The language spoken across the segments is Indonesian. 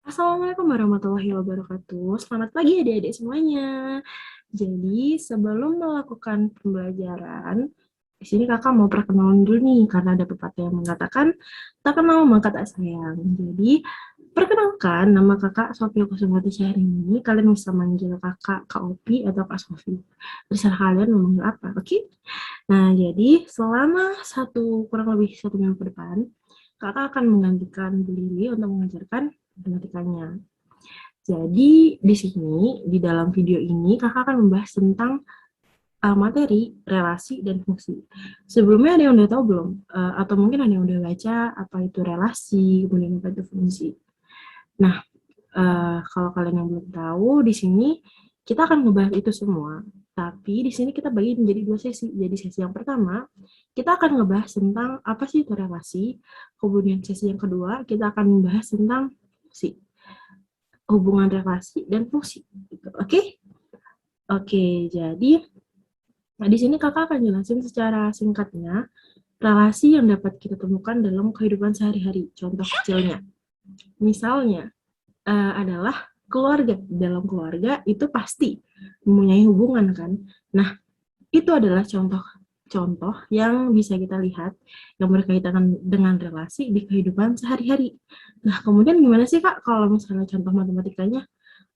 Assalamualaikum warahmatullahi wabarakatuh. Selamat pagi adik-adik semuanya. Jadi, sebelum melakukan pembelajaran, di sini kakak mau perkenalan dulu nih, karena ada pepatah yang mengatakan, tak kenal maka tak sayang. Jadi, perkenalkan, nama kakak Sofia Kusumati Syahrini ini. Kalian bisa manggil kakak Kak Opi atau Kak Sofi. Terserah kalian mau manggil apa, oke? Nah, jadi selama kurang lebih 1 minggu ke depan, kakak akan menggantikan Bu Lili untuk mengajarkan matematikanya. Jadi di sini, di dalam video ini, kakak akan membahas tentang materi, relasi, dan fungsi. Sebelumnya ada yang udah tahu belum? Atau mungkin ada yang udah baca apa itu relasi, kemudian apa itu fungsi. Nah, kalau kalian yang belum tahu, di sini kita akan membahas itu semua. Tapi di sini kita bagi menjadi 2 sesi. Jadi sesi yang pertama, kita akan ngebahas tentang apa sih itu relasi. Kemudian sesi yang kedua, kita akan membahas tentang fungsi, hubungan relasi dan fungsi. Gitu. Oke? Oke, jadi di sini kakak akan jelasin secara singkatnya relasi yang dapat kita temukan dalam kehidupan sehari-hari. Contoh kecilnya, misalnya adalah keluarga. Dalam keluarga itu pasti mempunyai hubungan kan. Nah, itu adalah contoh yang bisa kita lihat yang berkaitan dengan relasi di kehidupan sehari-hari. Nah, kemudian gimana sih Kak kalau misalnya contoh matematikanya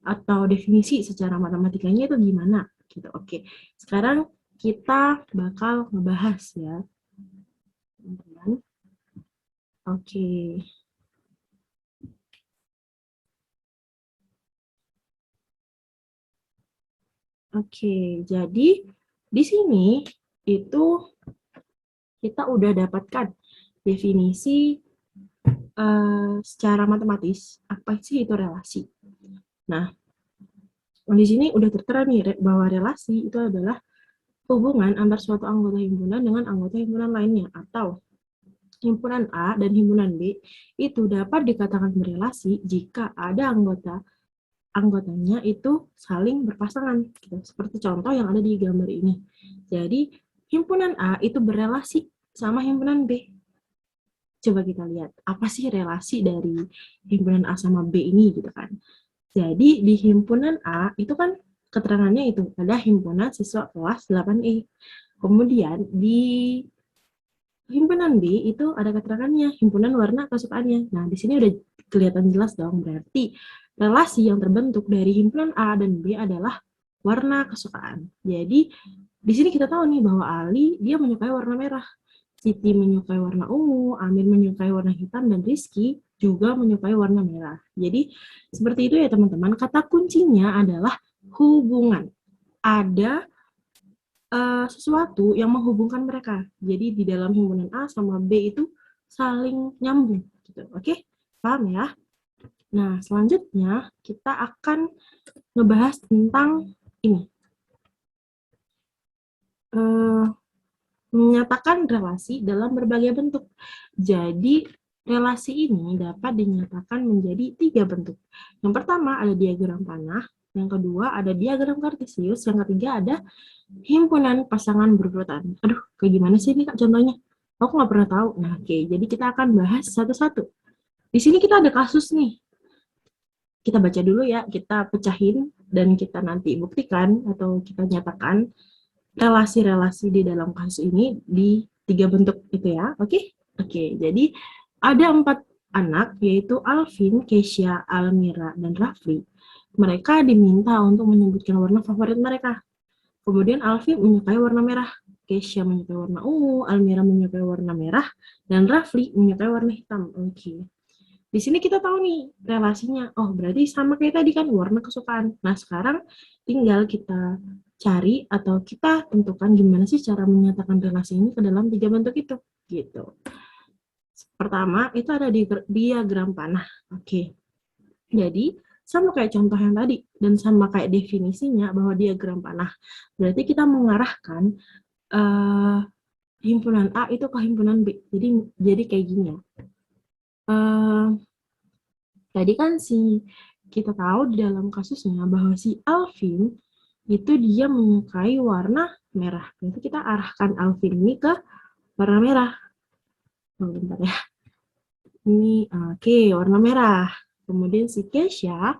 atau definisi secara matematikanya itu gimana? Gitu. Oke. Sekarang kita bakal ngebahas ya, teman-teman. Oke. Oke, jadi di sini itu kita udah dapatkan definisi secara matematis apa sih itu relasi. Nah, di sini udah tertera nih bahwa relasi itu adalah hubungan antar suatu anggota himpunan dengan anggota himpunan lainnya, atau himpunan A dan himpunan B itu dapat dikatakan berelasi jika ada anggotanya itu saling berpasangan, gitu. Seperti contoh yang ada di gambar ini. Jadi himpunan A itu berelasi sama himpunan B. Coba kita lihat apa sih relasi dari himpunan A sama B ini, gitu kan. Jadi di himpunan A itu kan keterangannya itu ada himpunan siswa kelas 8E. Kemudian di himpunan B itu ada keterangannya himpunan warna kesukaannya. Nah, di sini udah kelihatan jelas dong, berarti relasi yang terbentuk dari himpunan A dan B adalah warna kesukaan. Jadi di sini kita tahu nih bahwa Ali dia menyukai warna merah, Siti menyukai warna ungu, Amir menyukai warna hitam, dan Rizky juga menyukai warna merah. Jadi seperti itu ya teman-teman. Kata kuncinya adalah hubungan. Ada sesuatu yang menghubungkan mereka. Jadi di dalam himpunan A sama B itu saling nyambung. Gitu. Oke, paham ya? Nah, selanjutnya kita akan ngebahas tentang ini. Menyatakan relasi dalam berbagai bentuk. Jadi, relasi ini dapat dinyatakan menjadi 3 bentuk. Yang pertama ada diagram panah, yang kedua ada diagram kartesius, yang ketiga ada himpunan pasangan berurutan. Aduh, kayak gimana sih ini Kak contohnya? Aku nggak pernah tahu. Nah, oke, jadi kita akan bahas satu-satu. Di sini kita ada kasus nih. Kita baca dulu ya, kita pecahin dan kita nanti buktikan atau kita nyatakan relasi-relasi di dalam kasus ini di 3 bentuk itu ya. Oke? Oke, jadi ada 4 anak, yaitu Alvin, Keisha, Almira, dan Rafli. Mereka diminta untuk menyebutkan warna favorit mereka. Kemudian Alvin menyukai warna merah, Keisha menyukai warna ungu, Almira menyukai warna merah, dan Rafli menyukai warna hitam. Oke. Di sini kita tahu nih relasinya. Oh, berarti sama kayak tadi kan warna kesukaan. Nah, sekarang tinggal kita cari atau kita tentukan gimana sih cara menyatakan relasi ini ke dalam 3 bentuk itu. Gitu. Pertama, itu ada di diagram panah. Oke. Jadi, sama kayak contoh yang tadi dan sama kayak definisinya bahwa diagram panah. Berarti kita mengarahkan himpunan A itu ke himpunan B. Jadi kayak gini ya. Tadi kan kita tahu di dalam kasusnya bahwa si Alvin itu dia menyukai warna merah. Berarti kita arahkan Alvin ini ke warna merah. Oh, bentar ya. Ini oke, warna merah. Kemudian si Kesha,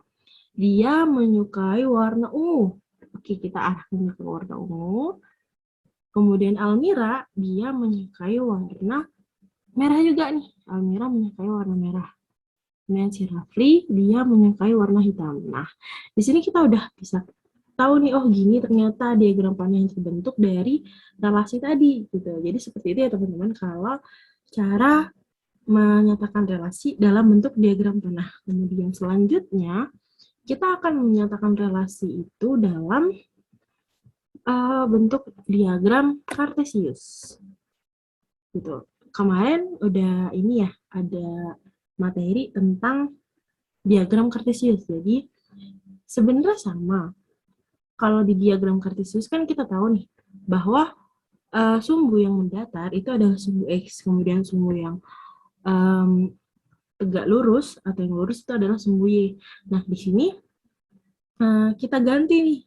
dia menyukai warna ungu. Oke, kita arahkan ke warna ungu. Kemudian Almira, dia menyukai warna merah juga nih. Almira menyukai warna merah. Kemudian si Rafli, dia menyukai warna hitam. Nah, di sini kita udah bisa tahu nih, oh gini ternyata diagram panah yang terbentuk dari relasi tadi. Gitu. Jadi seperti itu ya teman-teman, kalau cara menyatakan relasi dalam bentuk diagram panah. Kemudian selanjutnya, kita akan menyatakan relasi itu dalam bentuk diagram kartesius. Gitu. Kemarin udah ini ya, ada materi tentang diagram kartesius. Jadi sebenarnya sama. Kalau di diagram kartesius kan kita tahu nih bahwa sumbu yang mendatar itu adalah sumbu X, kemudian sumbu yang tegak lurus atau yang lurus itu adalah sumbu Y. Nah, di sini kita ganti nih.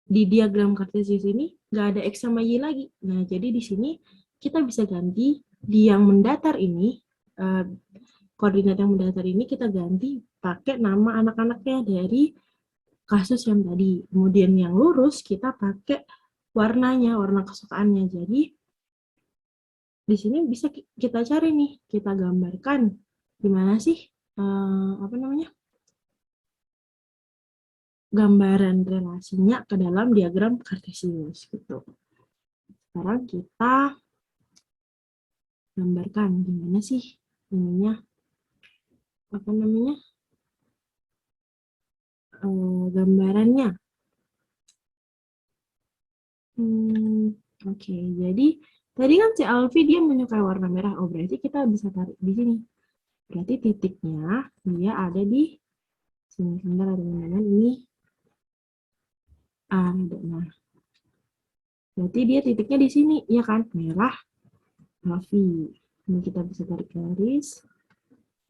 Di diagram kartesius ini nggak ada X sama Y lagi. Nah, jadi di sini kita bisa ganti di yang mendatar ini, koordinat yang mendatar ini kita ganti pakai nama anak-anaknya dari kasus yang tadi. Kemudian yang lurus kita pakai warnanya, warna kesukaannya. Jadi di sini bisa kita cari nih, kita gambarkan gimana sih apa namanya? Gambaran relasinya ke dalam diagram kartesius gitu. Sekarang kita gambarkan gimana sih ininya, apa namanya, gambarannya. Oke, jadi tadi kan si Alfi dia menyukai warna merah. Oh, berarti kita bisa tarik di sini. Berarti titiknya dia ada di sini. Sebentar teman-teman, ini ada. Nah, berarti dia titiknya di sini, ya kan? Merah, Alfi. Ini kita bisa tarik garis.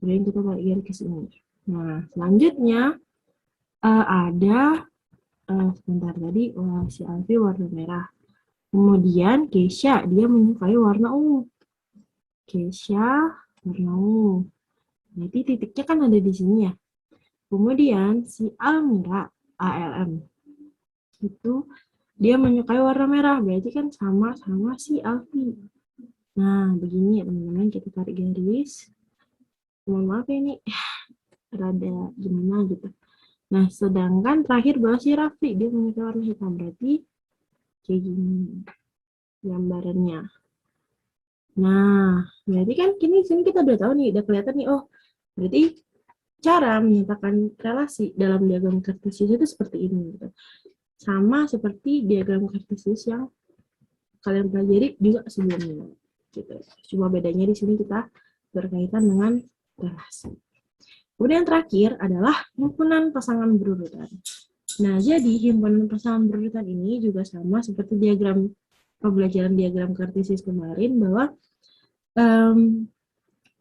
Kemudian kita tarik garis ke sini. Nah, selanjutnya ada sebentar tadi si Alfi warna merah. Kemudian Kesha dia menyukai warna ungu. Kesha warna ungu. Jadi titiknya kan ada di sini ya. Kemudian si Almira ALM itu dia menyukai warna merah. Berarti kan sama-sama si Alfi. Nah, begini ya teman-teman, kita tarik garis. Mohon maaf ya, ini rada gimana gitu. Nah, sedangkan terakhir bahwa si Rafli dia menyukai warna hitam. Berarti kayak gini gambarannya. Nah, berarti kan sini kita udah tahu nih, udah kelihatan nih, oh, berarti cara menyatakan relasi dalam diagram kartesius itu seperti ini. Gitu. Sama seperti diagram kartesius yang kalian pelajari juga sebelumnya. Gitu. Cuma bedanya di sini kita berkaitan dengan relasi. Kemudian yang terakhir adalah himpunan pasangan berurutan. Nah, jadi himpunan pasangan berurutan ini juga sama seperti diagram pembelajaran diagram kartesius kemarin, bahwa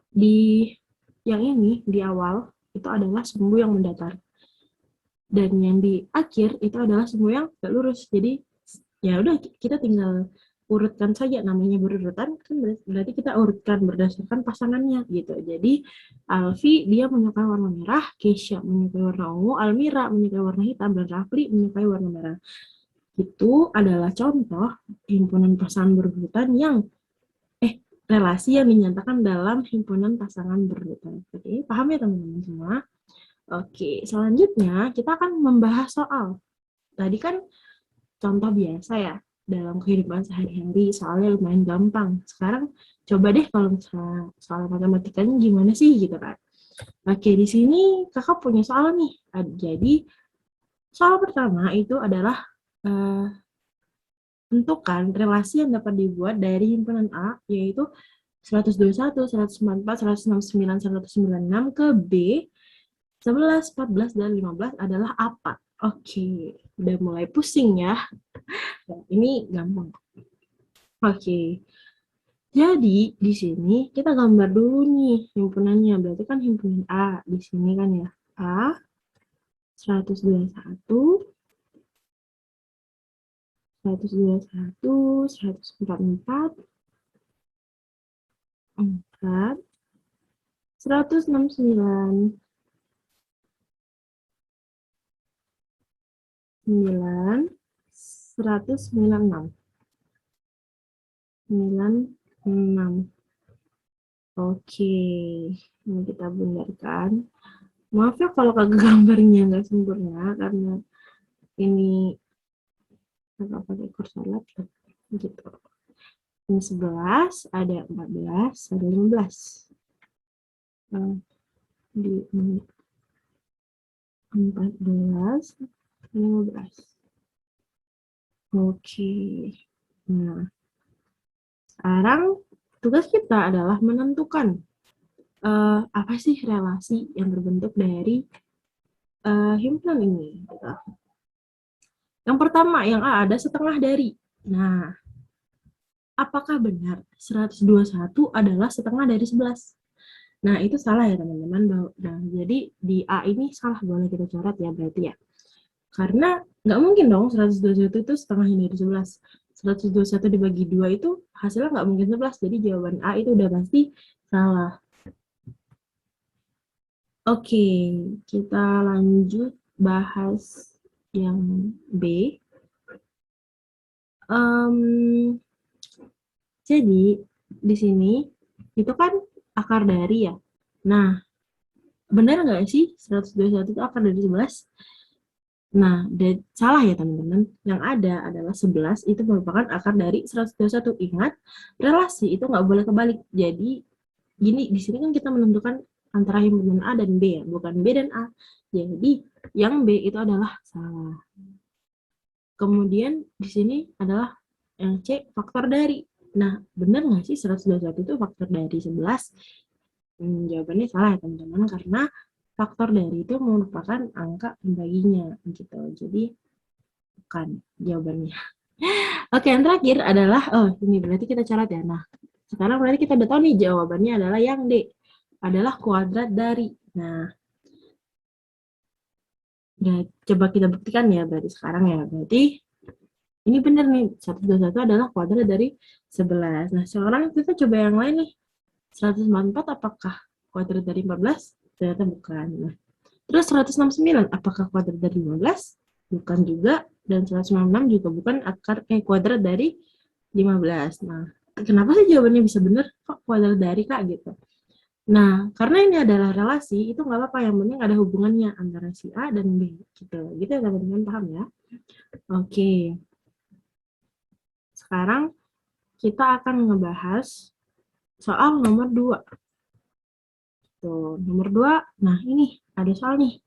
di yang ini di awal itu adalah sumbu yang mendatar, dan yang di akhir itu adalah sumbu yang gak lurus. Jadi ya udah, kita tinggal urutkan saja, namanya berurutan kan, berarti kita urutkan berdasarkan pasangannya gitu. Jadi Alfi dia menyukai warna merah, Kesha menyukai warna ungu, Almira menyukai warna hitam, dan Rafli menyukai warna merah. Itu adalah contoh himpunan pasangan berurutan yang relasi yang dinyatakan dalam himpunan pasangan berurutan. Oke, paham ya teman-teman semua? Oke, selanjutnya kita akan membahas soal. Tadi kan contoh biasa ya, dalam kehidupan sehari-hari, soalnya lumayan gampang. Sekarang coba deh kalau misalnya soal matematikanya gimana sih gitu kan. Oke, di sini kakak punya soal nih. Jadi, soal pertama itu adalah tentukan relasi yang dapat dibuat dari himpunan A, yaitu 121, 194, 169, 196 ke B, 11, 14, dan 15 adalah apa? Oke, udah mulai pusing ya. Nah, ini gampang. Oke, jadi di sini kita gambar dulu nih himpunannya. Berarti kan himpunan A di sini kan ya. A 121, 121, 144, 4, 169, 9, 196, 96. Oke, ini kita benarkan. Maaf ya kalau kagak gambarnya nggak sempurna, karena ini agak pakai kursor laptop gitu. Ini 11, ada 14, ada 15. Di 14, 15. Oke. Nah, sekarang tugas kita adalah menentukan apa sih relasi yang terbentuk dari himpunan ini. Gitu. Yang pertama, yang A ada setengah dari. Nah, apakah benar 121 adalah setengah dari 11? Nah, itu salah ya teman-teman. Nah, jadi di A ini salah, boleh kita coret ya berarti ya. Karena nggak mungkin dong 121 itu setengahnya dari 11. 121 dibagi 2 itu hasilnya nggak mungkin 11. Jadi jawaban A itu udah pasti salah. Oke, kita lanjut bahas yang B. Jadi, di sini itu kan akar dari ya. Nah, benar nggak sih 121 itu akar dari 11? Nah, salah ya teman-teman. Yang ada adalah 11 itu merupakan akar dari 121. Ingat, relasi itu nggak boleh kebalik. Jadi, gini, di sini kan kita menentukan antara himpunan A dan B ya, bukan B dan A. Jadi, yang B itu adalah salah. Kemudian, di sini adalah yang C, faktor dari. Nah, benar nggak sih 121 itu faktor dari 11? Jawabannya salah ya teman-teman, karena faktor dari itu merupakan angka pembaginya gitu. Jadi bukan jawabannya. Oke, yang terakhir adalah ini berarti kita catat ya. Nah, sekarang berarti kita udah tahu nih jawabannya adalah yang D, adalah kuadrat dari. Nah, coba kita buktikan ya berarti sekarang ya. Berarti ini benar nih, 121 adalah kuadrat dari 11. Nah, sekarang kita coba yang lain nih. 194 apakah kuadrat dari 14? Ternyata bukan. Nah, terus 169 apakah kuadrat dari 15? Bukan juga. Dan 196 juga bukan kuadrat dari 15. Nah, kenapa sih jawabannya bisa benar? Kok kuadrat dari Kak gitu? Nah, karena ini adalah relasi, itu nggak apa-apa. Yang penting ada hubungannya antara si A dan B. Gitu, gitu ya teman-teman, paham ya? Oke. Sekarang kita akan ngebahas soal nomor 2. Tuh, nomor 2, nah ini ada soal nih.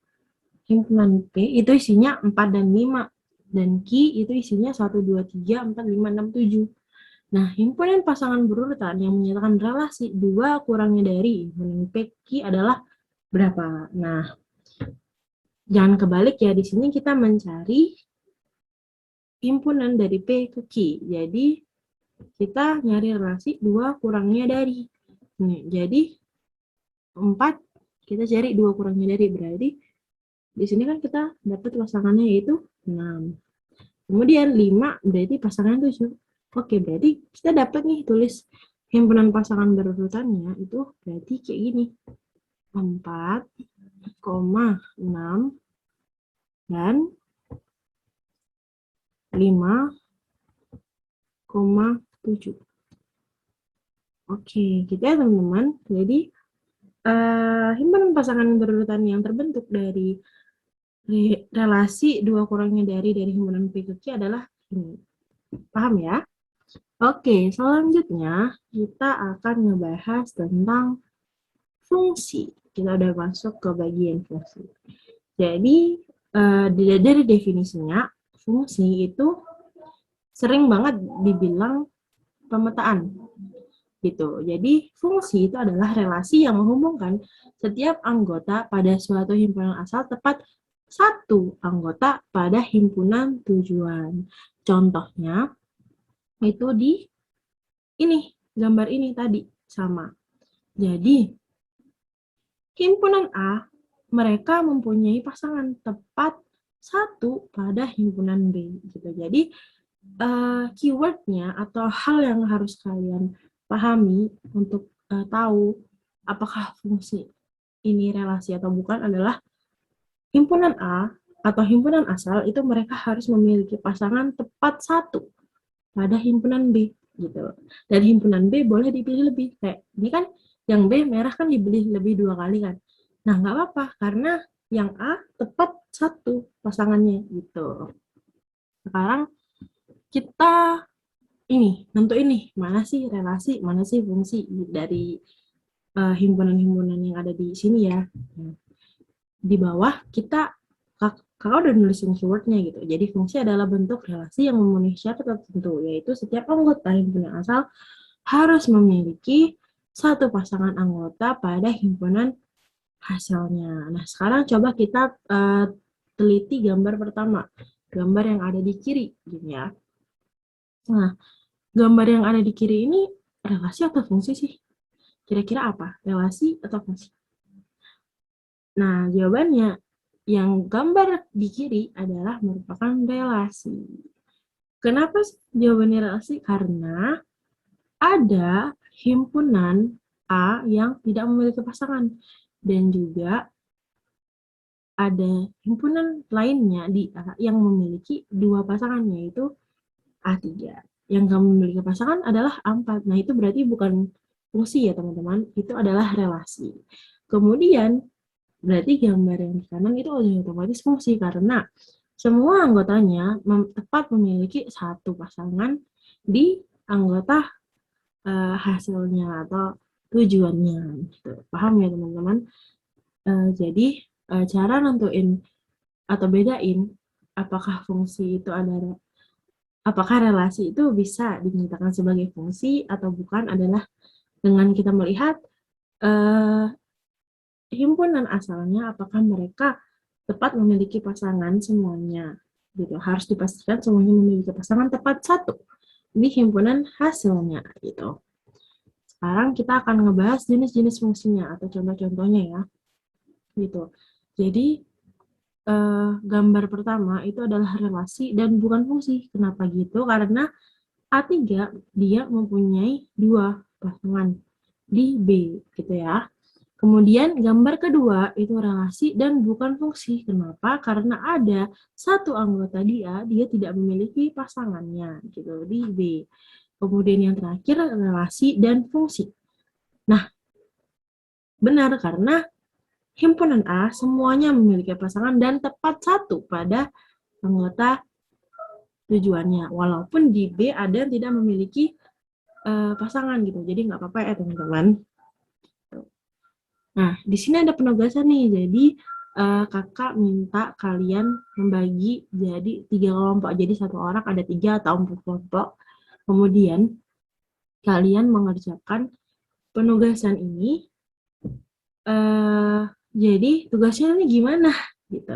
Himpunan P itu isinya 4 dan 5. Dan Q itu isinya 1, 2, 3, 4, 5, 6, 7. Nah, himpunan pasangan berurutan yang menyatakan relasi 2 kurangnya dari himpunan P, Q adalah berapa? Nah, jangan kebalik ya, di sini kita mencari himpunan dari P ke Q. Jadi, kita nyari relasi 2 kurangnya dari. Nih, jadi 4 kita cari 2 kurangnya dari, berarti di sini kan kita dapat pasangannya yaitu 6. Kemudian 5 berarti pasangan 7. Oke, berarti kita dapat nih tulis himpunan pasangan berurutannya itu berarti kayak gini. 4,6 dan 5,7. Oke, gitu ya teman-teman. Jadi himpunan pasangan berurutan yang terbentuk dari relasi 2 kurangnya dari himpunan P ke Q adalah ini. Paham ya? Oke, selanjutnya kita akan ngebahas tentang fungsi. Kita udah masuk ke bagian fungsi. Jadi, dari definisinya, fungsi itu sering banget dibilang pemetaan. Gitu. Jadi, fungsi itu adalah relasi yang menghubungkan setiap anggota pada suatu himpunan asal tepat satu anggota pada himpunan tujuan. Contohnya, itu di ini, gambar ini tadi, sama. Jadi, himpunan A, mereka mempunyai pasangan tepat satu pada himpunan B. Gitu. Jadi, keywordnya atau hal yang harus kalian pahami untuk tahu apakah fungsi ini relasi atau bukan adalah himpunan A atau himpunan asal itu mereka harus memiliki pasangan tepat satu pada himpunan B gitu. Dan himpunan B boleh dipilih lebih. Kayak ini kan yang B merah kan dipilih lebih 2 kali kan. Nah nggak apa-apa karena yang A tepat satu pasangannya gitu. Sekarang kita ini nentuin nih mana sih relasi, mana sih fungsi dari himpunan-himpunan yang ada di sini ya. Nah, di bawah kita kakak udah nulisin keywordnya gitu. Jadi fungsi adalah bentuk relasi yang memenuhi syarat tertentu, yaitu setiap anggota himpunan asal harus memiliki satu pasangan anggota pada himpunan hasilnya. Nah, sekarang coba kita teliti gambar pertama, gambar yang ada di kiri, gitu ya. Nah, gambar yang ada di kiri ini relasi atau fungsi sih? Kira-kira apa? Relasi atau fungsi? Nah, jawabannya yang gambar di kiri adalah merupakan relasi. Kenapa jawabannya relasi? Karena ada himpunan A yang tidak memiliki pasangan dan juga ada himpunan lainnya di A yang memiliki 2 pasangan, yaitu A3. Yang gak memiliki pasangan adalah A4. Nah, itu berarti bukan fungsi ya, teman-teman. Itu adalah relasi. Kemudian, berarti gambar yang di kanan itu otomatis fungsi karena semua anggotanya tepat memiliki satu pasangan di anggota hasilnya atau tujuannya. Gitu. Paham ya, teman-teman? Jadi, cara nentuin atau bedain apakah fungsi itu apakah relasi itu bisa dinyatakan sebagai fungsi atau bukan adalah dengan kita melihat himpunan asalnya apakah mereka tepat memiliki pasangan semuanya gitu. Harus dipastikan semuanya memiliki pasangan tepat satu di himpunan hasilnya gitu. Sekarang kita akan ngebahas jenis-jenis fungsinya atau contoh-contohnya ya gitu. Jadi gambar pertama itu adalah relasi dan bukan fungsi. Kenapa gitu? Karena A3 dia mempunyai 2 pasangan di B gitu ya. Kemudian gambar kedua itu relasi dan bukan fungsi. Kenapa? Karena ada satu anggota dia tidak memiliki pasangannya gitu di B. Kemudian yang terakhir relasi dan fungsi. Nah, benar karena himpunan A semuanya memiliki pasangan dan tepat satu pada anggota tujuannya. Walaupun di B ada yang tidak memiliki pasangan gitu. Jadi nggak apa-apa ya teman-teman. Nah, di sini ada penugasan nih. Jadi kakak minta kalian membagi jadi 3 kelompok. Jadi satu orang ada 3 atau 4 kelompok. Kemudian kalian mengerjakan penugasan ini. Jadi tugasnya ini gimana? Gitu.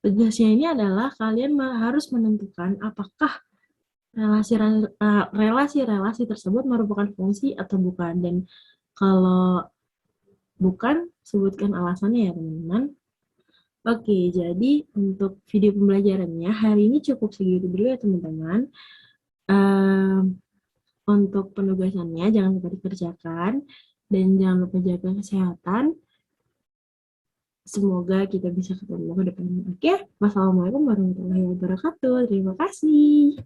Tugasnya ini adalah kalian harus menentukan apakah relasi-relasi tersebut merupakan fungsi atau bukan. Dan kalau bukan, sebutkan alasannya ya teman-teman. Oke, jadi untuk video pembelajarannya hari ini cukup segitu dulu ya teman-teman. Untuk penugasannya jangan lupa dikerjakan dan jangan lupa jaga kesehatan. Semoga kita bisa ketemu ke depannya. Oke, wassalamualaikum warahmatullahi wabarakatuh. Terima kasih.